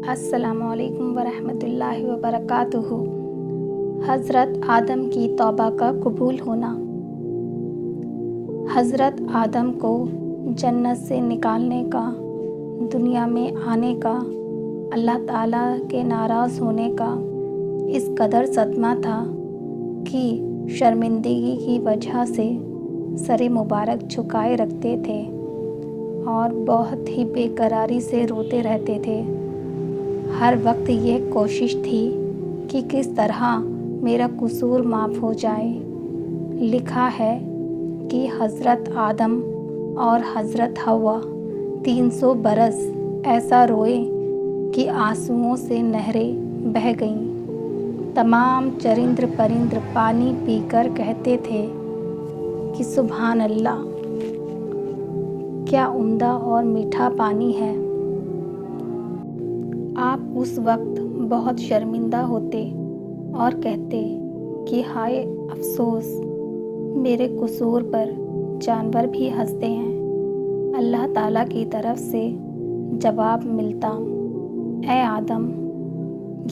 अस्सलामु अलैकुम वरहमतुल्लाहि वबरकातुहू। हज़रत आदम की तौबा का कबूल होना। हज़रत आदम को जन्नत से निकालने का, दुनिया में आने का, अल्लाह ताला के नाराज़ होने का इस कदर सदमा था कि शर्मिंदगी की वजह से सर मुबारक झुकाए रखते थे और बहुत ही बेकरारी से रोते रहते थे। हर वक्त यह कोशिश थी कि किस तरह मेरा कसूर माफ़ हो जाए। लिखा है कि हज़रत आदम और हज़रत हव्वा 300 बरस ऐसा रोए कि आंसुओं से नहरें बह गईं। तमाम चरिंद्र परिंद्र पानी पीकर कहते थे कि सुभान अल्लाह, क्या उम्दा और मीठा पानी है। आप उस वक्त बहुत शर्मिंदा होते और कहते कि हाय अफसोस, मेरे कसूर पर जानवर भी हंसते हैं। अल्लाह ताला की तरफ से जवाब मिलता, ऐ आदम,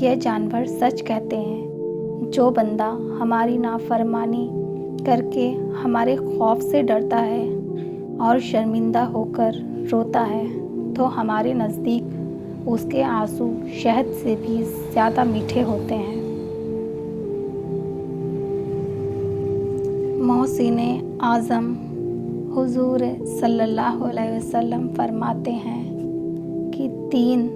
यह जानवर सच कहते हैं। जो बंदा हमारी नाफरमानी करके हमारे खौफ से डरता है और शर्मिंदा होकर रोता है तो हमारे नज़दीक उसके आंसू शहद से भी ज़्यादा मीठे होते हैं। मोहसिन आज़म हुज़ूर सल्लल्लाहु अलैहि वसल्लम फरमाते हैं कि 3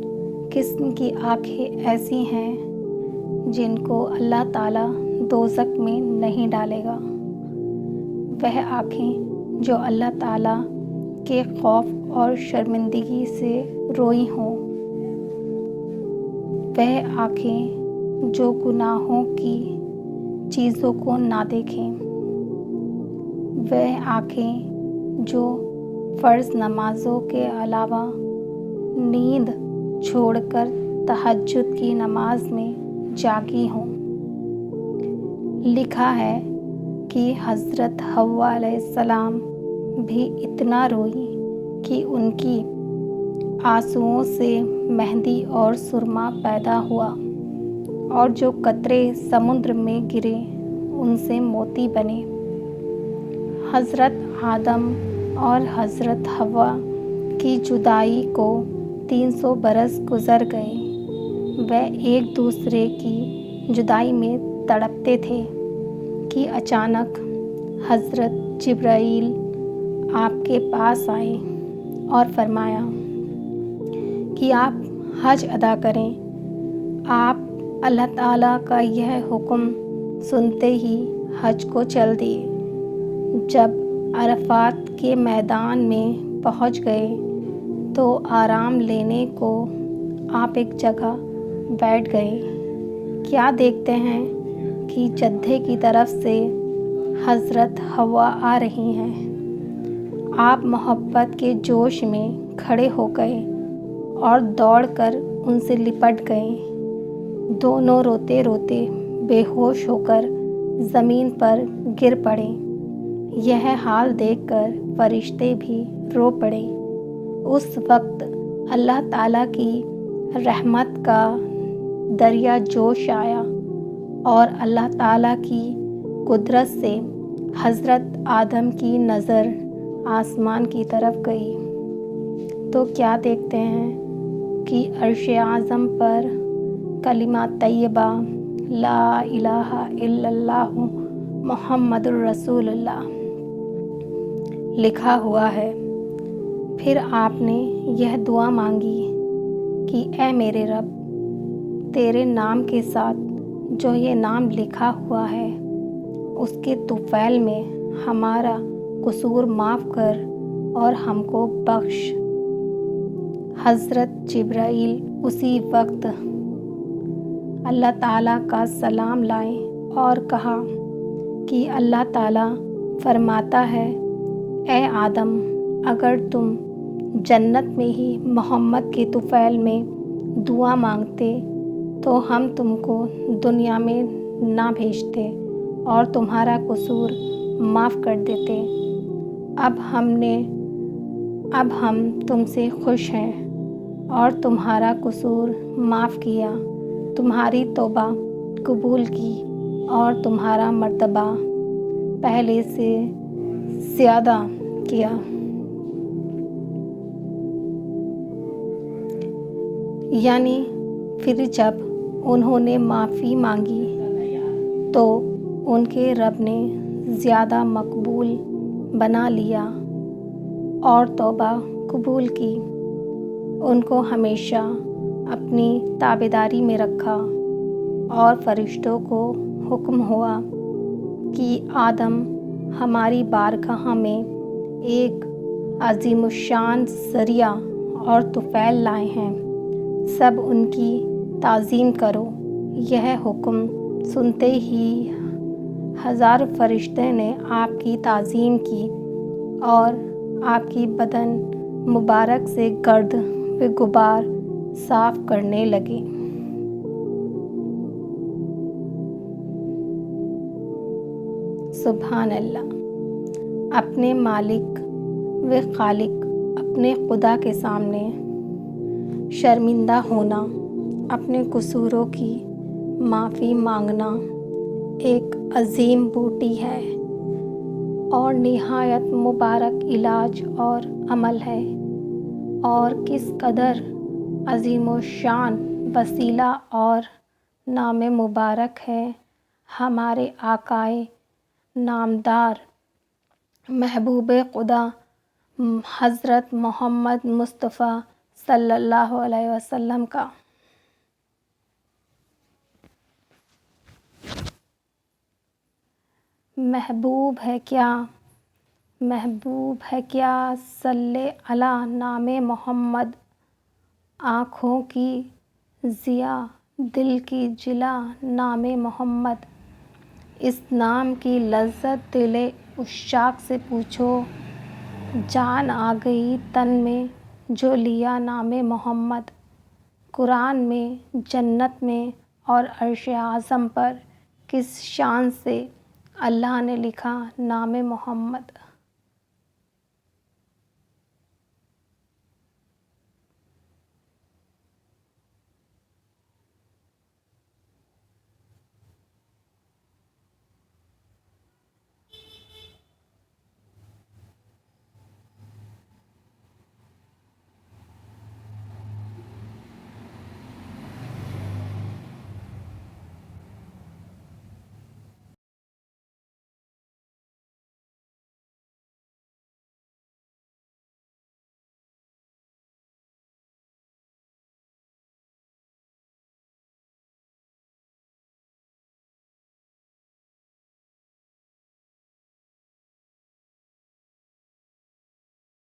किस्म की आँखें ऐसी हैं जिनको अल्लाह ताला दोज़ख में नहीं डालेगा। वह आँखें जो अल्लाह ताला के खौफ और शर्मिंदगी से रोई हों, वह आँखें जो गुनाहों की चीज़ों को ना देखें, वह आँखें जो फ़र्ज़ नमाज़ों के अलावा नींद छोड़कर तहज्जुद की नमाज में जागी हों। लिखा है कि हज़रत हव्वा अलैहिस्सलाम भी इतना रोई कि उनकी आंसुओं से मेहंदी और सुरमा पैदा हुआ और जो कतरे समुद्र में गिरे उनसे मोती बने। हज़रत आदम और हज़रत हव्वा की जुदाई को 300 बरस गुज़र गए। वह एक दूसरे की जुदाई में तड़पते थे कि अचानक हज़रत जिब्राईल आपके पास आए और फरमाया कि आप हज अदा करें। आप अल्लाह ताला का यह हुक्म सुनते ही हज को चल दिए। जब अरफात के मैदान में पहुंच गए तो आराम लेने को आप एक जगह बैठ गए। क्या देखते हैं कि जद्दे की तरफ से हज़रत हव्वा आ रही हैं। आप मोहब्बत के जोश में खड़े हो गए और दौड़कर उनसे लिपट गए। दोनों रोते रोते बेहोश होकर ज़मीन पर गिर पड़े। यह हाल देखकर फरिश्ते भी रो पड़े। उस वक्त अल्लाह ताला की रहमत का दरिया जोश आया और अल्लाह ताला की कुदरत से हज़रत आदम की नज़र आसमान की तरफ गई तो क्या देखते हैं कि अर्श आज़म पर कलिमा तैयबा ला इलाहा इल्लल्लाहु मुहम्मदुर रसूलुल्लाह लिखा हुआ है। फिर आपने यह दुआ मांगी कि ऐ मेरे रब, तेरे नाम के साथ जो ये नाम लिखा हुआ है उसके तुफ़ैल में हमारा कसूर माफ़ कर और हमको बख्श। हज़रत जिब्राईल उसी वक्त अल्लाह ताला का सलाम लाए और कहा कि अल्लाह ताला फरमाता है, ऐ आदम, अगर तुम जन्नत में ही मोहम्मद के तुफ़ैल में दुआ मांगते तो हम तुमको दुनिया में ना भेजते और तुम्हारा कसूर माफ़ कर देते। अब हम तुमसे खुश हैं اور تمہارا قصور معاف کیا، تمہاری توبہ قبول کی اور تمہارا مرتبہ پہلے سے زیادہ کیا۔ یعنی پھر جب انہوں نے معافی مانگی تو ان کے رب نے زیادہ مقبول بنا لیا اور توبہ قبول کی، ان کو ہمیشہ اپنی تابعداری میں رکھا، اور فرشتوں کو حکم ہوا کہ آدم ہماری بارگاہ میں ایک عظیم الشان ذریعہ اور طفیل لائے ہیں، سب ان کی تعظیم کرو۔ یہ حکم سنتے ہی ہزاروں فرشتے نے آپ کی تعظیم کی اور آپ کی بدن مبارک سے گرد و غبار صاف کرنے لگے۔ سبحان اللہ۔ اپنے مالک و خالق اپنے خدا کے سامنے شرمندہ ہونا، اپنے قصوروں کی معافی مانگنا ایک عظیم بوٹی ہے اور نہایت مبارک علاج اور عمل ہے، اور کس قدر عظیم و شان وسیلہ اور نام مبارک ہے ہمارے آقائے نامدار محبوب خدا حضرت محمد مصطفیٰ صلی اللہ علیہ وسلم کا۔ محبوب ہے کیا صلی علی نام محمد، آنکھوں کی ضیا دل کی جلا نام محمد، اس نام کی لذت دل عشاق سے پوچھو، جان آ گئی تن میں جو لیا نام محمد، قرآن میں، جنت میں اور عرش اعظم پر کس شان سے اللہ نے لکھا نام محمد۔